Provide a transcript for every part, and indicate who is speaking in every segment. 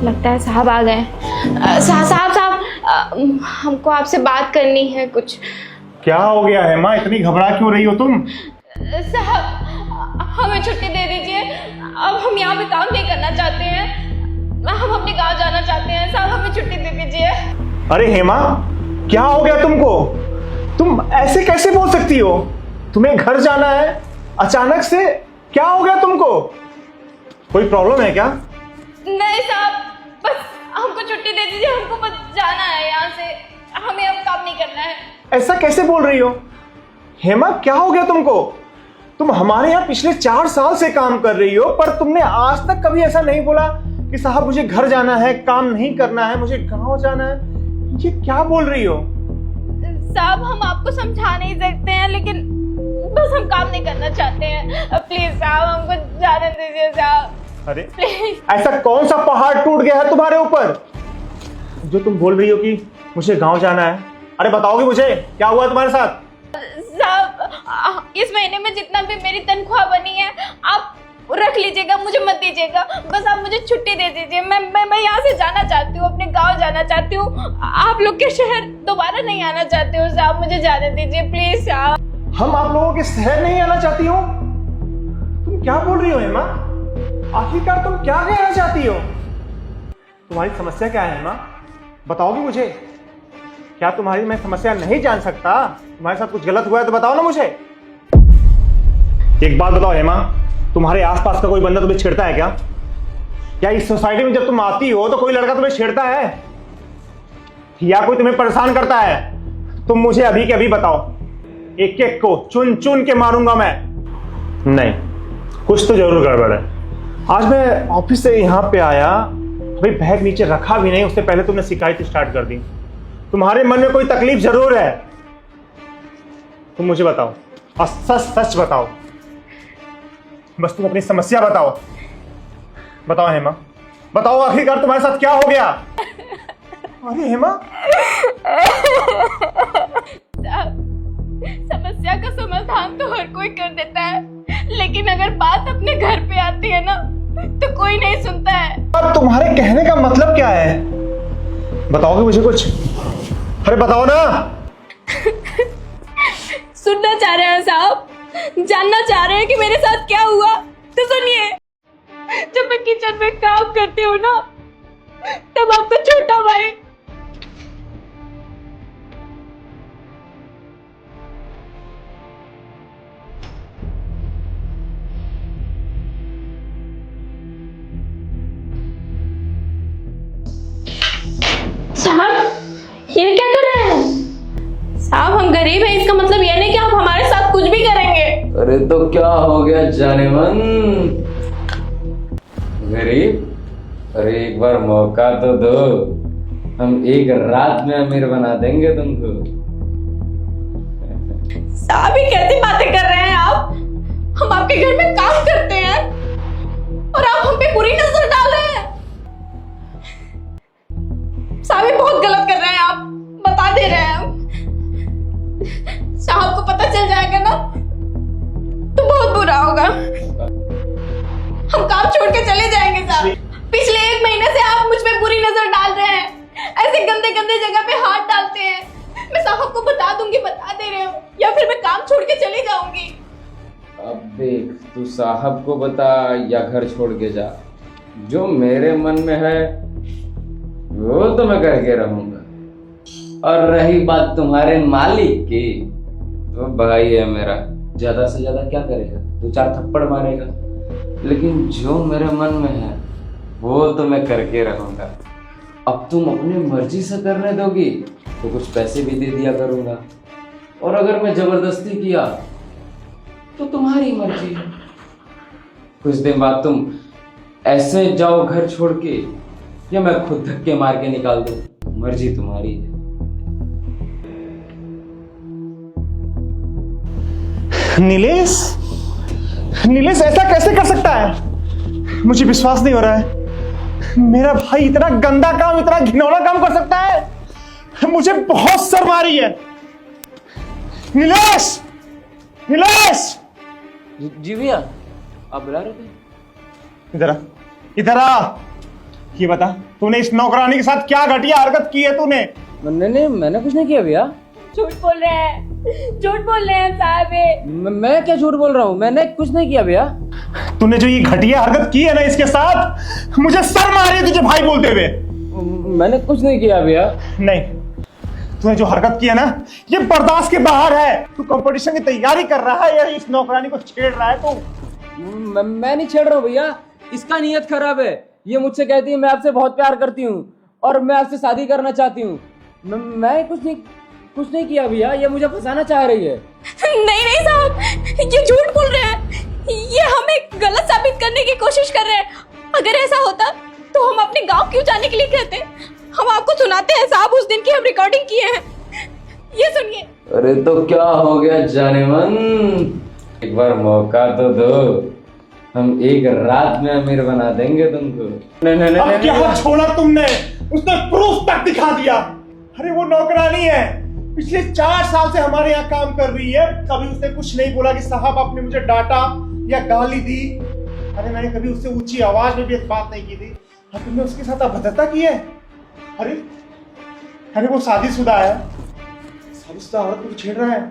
Speaker 1: लगता है साहब आ गए। साहब हमको आपसे बात करनी है कुछ।
Speaker 2: क्या हो गया है माँ, इतनी घबरा क्यों रही हो तुम?
Speaker 1: साहब हमें छुट्टी दे दीजिए, अब हम यहाँ पे काम नहीं करना चाहते हैं, हम अपने गांव जाना चाहते हैं। साहब हमें छुट्टी दे दीजिए।
Speaker 2: अरे हेमा, क्या हो गया तुमको? तुम ऐसे कैसे बोल सकती हो? तुम्हें घर जाना है अचानक से? क्या हो गया तुमको? कोई प्रॉब्लम है क्या?
Speaker 1: नहीं साहब, बस हमको छुट्टी दे दीजिए, हमको बस जाना है यहाँ से, हमें अब काम नहीं करना है।
Speaker 2: ऐसा कैसे बोल रही हो हेमा? क्या हो गया तुमको? तुम हमारे यहाँ पिछले 4 साल से काम कर रही हो, पर तुमने आज तक कभी ऐसा नहीं बोला कि साहब मुझे घर जाना है, काम नहीं करना है, मुझे गांव जाना है। ये क्या बोल रही हो?
Speaker 1: साहब हम आपको समझा नहीं सकते हैं, लेकिन बस हम काम नहीं करना चाहते हैं। प्लीज साहब हमको जाने दीजिए साहब।
Speaker 2: अरे
Speaker 1: प्लीज।
Speaker 2: ऐसा कौन सा पहाड़ टूट गया है तुम्हारे ऊपर जो तुम बोल रही हो कि मुझे गांव जाना है? अरे बताओगे मुझे क्या हुआ तुम्हारे साथ?
Speaker 1: साहब इस महीने में जितना भी मेरी तनख्वाह बनी है आप रख लीजिएगा, मुझे मत दीजिएगा। बस आप मुझे छुट्टी दे दीजिए। मैं यहाँ से जाना चाहती हूँ, अपने गांव जाना चाहती हूँ, आप लोग के शहर दोबारा नहीं आना चाहती हूँ। साहब मुझे जाने दीजिए प्लीज साहब।
Speaker 2: हम आप लोगों के शहर नहीं आना चाहती हो? तुम क्या बोल रही हो हेमा? आखिरकार तुम क्या कहना चाहती हो? तुम्हारी समस्या क्या है हेमा? बताओगी मुझे? क्या तुम्हारी मैं समस्या नहीं जान सकता? तुम्हारे साथ कुछ गलत हुआ है तो बताओ ना मुझे। एक बात बताओ हेमा, तुम्हारे आसपास का कोई बंदा तुम्हें छेड़ता है क्या? क्या इस सोसाइटी में जब तुम आती हो तो कोई लड़का तुम्हें छेड़ता है या कोई तुम्हें परेशान करता है? तुम मुझे अभी के अभी बताओ, एक एक को चुन चुन के मारूंगा मैं। नहीं, कुछ तो जरूर गड़बड़ है। आज मैं ऑफिस से यहाँ पे आया, भाई बैग नीचे रखा भी नहीं, उससे पहले तुमने शिकायत स्टार्ट कर दी। तुम्हारे मन में कोई तकलीफ जरूर है। तुम मुझे बताओ और सच सच बताओ, बस तुम अपनी समस्या बताओ। बताओ हेमा, बताओ आखिरकार तुम्हारे साथ क्या हो गया? अरे हेमा,
Speaker 1: समस्या का समाधान तो हर कोई कर देता है, लेकिन अगर बात अपने घर पे आती है ना तो कोई नहीं सुनता है।
Speaker 2: अब तुम्हारे कहने का मतलब क्या है? बताओगे मुझे कुछ? अरे बताओ ना।
Speaker 1: सुनना चाह रहे हैं साहब? जानना चाह रहे हैं कि मेरे साथ क्या हुआ? तो सुनिए, जब मैं किचन में काम करती हूँ ना, तब आपका छोटा भाई साहब ये क्या कर रहे हैं? साहब हम गरीब हैं, इसका मतलब ये नहीं कि आप हमारे साथ कुछ भी करेंगे।
Speaker 3: अरे तो क्या हो गया जाने मन? गरीब? अरे एक बार मौका तो दो, हम एक रात में अमीर बना देंगे तुमको।
Speaker 1: साहब ये कैसी बातें कर रहे हैं आप? हम आपके घर में काम करते हैं और आप हम पे बुरी नजर डाल रहे हैं। साहब ये बहुत गलत कर रहे हैं आप, बता दे रहे हैं हम। साहब को पता चल जाएगा ना तो बहुत बुरा होगा, हम काम छोड़ के चले जाएंगे। साहब पिछले 1 महीने से आप मुझ पे बुरी नजर डाल रहे हैं, ऐसे गंदे गंदे जगह पे हाथ डालते हैं। मैं साहब को बता दूंगी, बता दे रहे हो, या फिर मैं काम छोड़ के चली जाऊंगी।
Speaker 3: अब देख, तू साहब को बता या घर छोड़ के जा, जो मेरे मन में है वो तो मैं करके रहूंगा। और रही बात तुम्हारे मालिक की, तो भाई है मेरा, ज्यादा से ज्यादा क्या करेगा? 2-4 थप्पड़ मारेगा, लेकिन जो मेरे मन में है वो तो मैं करके रहूंगा। अब तुम अपनी मर्जी से करने दोगी तो कुछ पैसे भी दे दिया करूंगा, और अगर मैं जबरदस्ती किया तो तुम्हारी मर्जी है। कुछ दिन बाद तुम ऐसे जाओ घर छोड़ के, या मैं खुद धक्के मार के निकाल दूं, मर्जी तुम्हारी है।
Speaker 2: नीलेश, नीलेश ऐसा कैसे कर सकता है? मुझे विश्वास नहीं हो रहा है। मेरा भाई इतना गंदा काम, इतना घिनौना काम कर सकता है? मुझे बहुत शर्म आ रही है। नीलेश, नीलेश!
Speaker 3: जी भैया, आप बुला रहे थे?
Speaker 2: इधर आ, इधर आ। ये बता, तूने इस नौकरानी के साथ क्या घटिया हरकत की है तूने?
Speaker 3: नहीं, मैंने कुछ नहीं किया भैया।
Speaker 1: झूठ बोल रहे हैं, झूठ बोल रहे हैं साहब ये।
Speaker 3: मैं क्या झूठ बोल रहा हूँ? मैंने कुछ नहीं किया भैया।
Speaker 2: तूने जो ये घटिया हरकत की है ना इसके साथ, मुझे शर्म आ रही है तुझे भाई बोलते हुए।
Speaker 3: मैंने कुछ नहीं किया भैया।
Speaker 2: नहीं, तूने जो हरकत की है ना, ये बर्दाश्त के बाहर है। तू कंपटीशन की तैयारी कर रहा है या इस नौकरानी को छेड़ रहा है तू?
Speaker 3: मैं नहीं छेड़ रहा हूँ भैया, इसका नीयत खराब है। ये मुझसे कहती है मैं आपसे बहुत प्यार करती हूँ और मैं आपसे शादी करना चाहती हूँ। मैं कुछ नहीं किया भैया, ये मुझे फंसाना चाह रही है।
Speaker 1: नहीं साहब, ये झूठ बोल रहे हैं। ये हमें गलत साबित करने की कोशिश कर रहे हैं। अगर ऐसा होता तो हम अपने गांव क्यों जाने के लिए कहते? हम आपको सुनाते हैं साहब, उस दिन की हम रिकॉर्डिंग किए हैं। ये सुनिए।
Speaker 3: अरे तो क्या हो गया जाने मन, एक बार मौका तो दो, हम एक रात में अमीर बना देंगे तुमको।
Speaker 2: अब क्या छोड़ा तुमने? उसने प्रूफ तक दिखा दिया। अरे वो नौकरानी है, पिछले 4 साल से हमारे यहाँ काम कर रही है। कभी उसने कुछ नहीं बोला कि साहब आपने मुझे डांटा या गाली दी। अरे मैंने कभी उससे ऊंची आवाज में भी बात नहीं की थी। हाँ, तुमने उसके साथ अभद्रता की है। अरे वो शादीशुदा है, शादीशुदा औरत को छेड़ रहा है।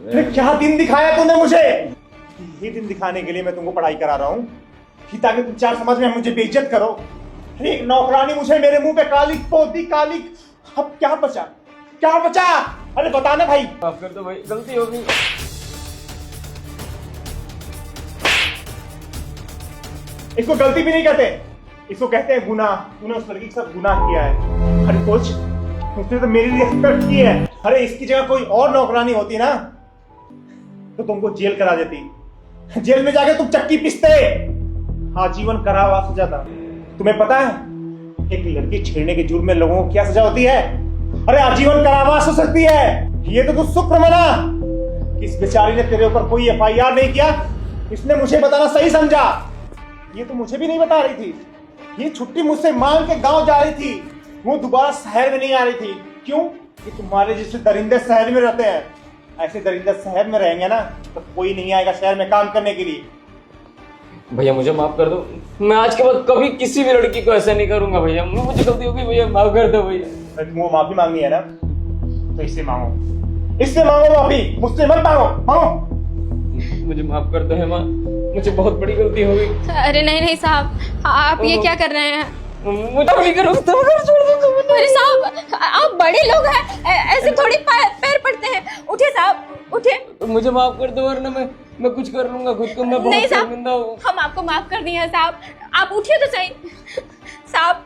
Speaker 2: अरे क्या दिन दिखाया तूने मुझे? ये दिन दिखाने के लिए मैं तुमको पढ़ाई करा रहा हूँ कि ताकि तुम 4 समाज में मुझे बेइज्जत करो। अरे एक नौकरानी मुझे मेरे मुंह पे काली पोती काली। अब क्या बचा? अरे बताना भाई।
Speaker 3: माफ कर दो भाई, गलती हो गई।
Speaker 2: इसको गलती भी नहीं कहते, इसको कहते हैं गुनाह। तूने उस लड़की के साथ गुनाह किया है। अरे कोच, उसने तो मेरी रिस्पेक्ट की है। अरे इसकी जगह कोई और नौकरानी होती ना तो तुमको जेल करा देती। जेल में जाके तुम चक्की पीसते, आजीवन कारावास हो जाता। तुम्हें पता है एक लड़की छेड़ने के जुर्म में लोगों को क्या सजा होती है? अरे आजीवन कारावास हो सकती है। ये तो तू शुक्र मना कि इस बेचारी ने तेरे ऊपर कोई FIR नहीं किया। इसने मुझे बताना सही समझा। ये तो मुझे भी नहीं बता रही थी। ये छुट्टी मुझसे मांग के गांव जा रही थी, वो दोबारा शहर में नहीं आ रही थी। क्यों? कि तुम्हारे जैसे दरिंदे शहर में रहते हैं। ऐसे दरिंदे शहर में रहेंगे ना तो कोई नहीं आएगा शहर में काम करने के लिए।
Speaker 3: भैया मुझे माफ कर दो, मैं आज के बाद कभी किसी भी लड़की को ऐसा नहीं करूंगा भैया। मुझे गलती हो गई भैया, माफ कर दो भैया।
Speaker 2: तुमको माफी मांगनी है ना तो इससे मांगो माफी, मुझसे मत मांगो।
Speaker 3: मुझे माफ कर दो हेमा, मुझे बहुत बड़ी गलती हो गई।
Speaker 1: अरे नहीं साहब, आप ये क्या कर रहे हैं?
Speaker 3: मुझे नहीं करो, तुम घर छोड़ दो।
Speaker 1: अरे साहब, आप बड़े लोग हैं, ऐसे थोड़ी पैर पड़ते हैं। उठे साहब, उठे।
Speaker 3: मुझे माफ कर दो वरना मैं कुछ कर लूंगा खुद को। मैं बहुत शर्मिंदा हूँ।
Speaker 1: हम आपको माफ कर दिए हैं साहब, आप उठिए तो सही। साहब,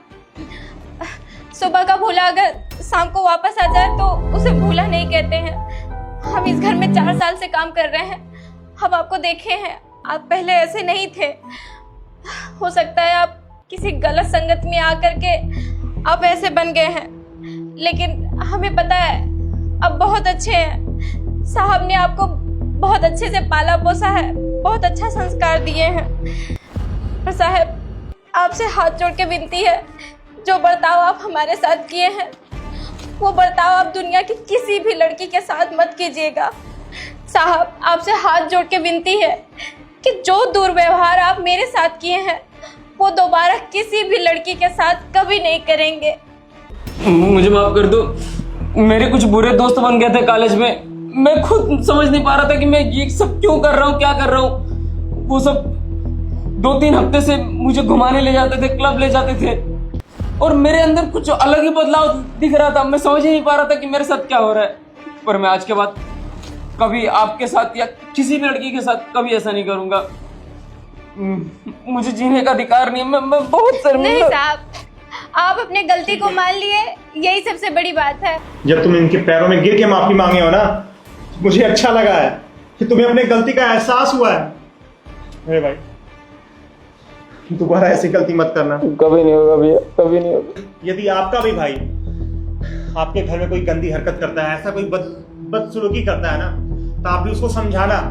Speaker 1: सुबह का भूला अगर शाम को वापस आ जाए तो उसे भूला नहीं कहते हैं। हम इस घर में 4 साल से काम कर रहे हैं, हम आपको देखे हैं, आप पहले ऐसे नहीं थे। हो सकता है आप किसी गलत संगत में आकर के आप ऐसे बन गए हैं, लेकिन हमें पता है आप बहुत अच्छे हैं। साहब ने आपको बहुत अच्छे से पाला पोसा है, बहुत अच्छा संस्कार दिए हैं। और साहब, आपसे हाथ जोड़ के विनती है, जो बर्ताव आप हमारे साथ किए हैं वो बर्ताव आप दुनिया की किसी भी लड़की के साथ मत कीजिएगा। साहब, आपसे हाथ जोड़ के विनती है कि जो दुर्व्यवहार आप मेरे साथ किए हैं वो दोबारा किसी भी लड़की के साथ कभी नहीं करेंगे।
Speaker 3: मुझे माफ कर दो, मेरे कुछ बुरे दोस्त बन गए थे कॉलेज में। मैं खुद समझ नहीं पा रहा था कि मैं ये सब क्यों कर रहा हूँ, क्या कर रहा हूँ। वो सब 2-3 हफ्ते से मुझे घुमाने ले जाते थे, क्लब ले जाते थे और मेरे अंदर कुछ अलग ही बदलाव दिख रहा था। मैं समझ ही नहीं पा रहा था कि मेरे साथ क्या हो रहा है। पर मैं आज के बाद कभी आपके साथ या किसी भी लड़की के साथ कभी ऐसा नहीं करूंगा। मुझे जीने का अधिकार नहीं है। मैं बहुत शर्मिंदा।
Speaker 1: नहीं साहब, आप अपने गलती को मान लिए, यही सबसे बड़ी बात है।
Speaker 2: जब तुम इनके पैरों में गिर के माफी मांगे हो ना, मुझे अच्छा लगा है कि तुम्हें अपने गलती का एहसास हुआ है। अरे भाई, दोबारा ऐसी गलती मत करना।
Speaker 3: कभी नहीं होगा भैया, कभी नहीं होगा।
Speaker 2: यदि आपका भी भाई आपके घर में कोई गंदी हरकत करता है, ऐसा कोई बदसलूकी करता है ना, तो आप भी उसको समझाना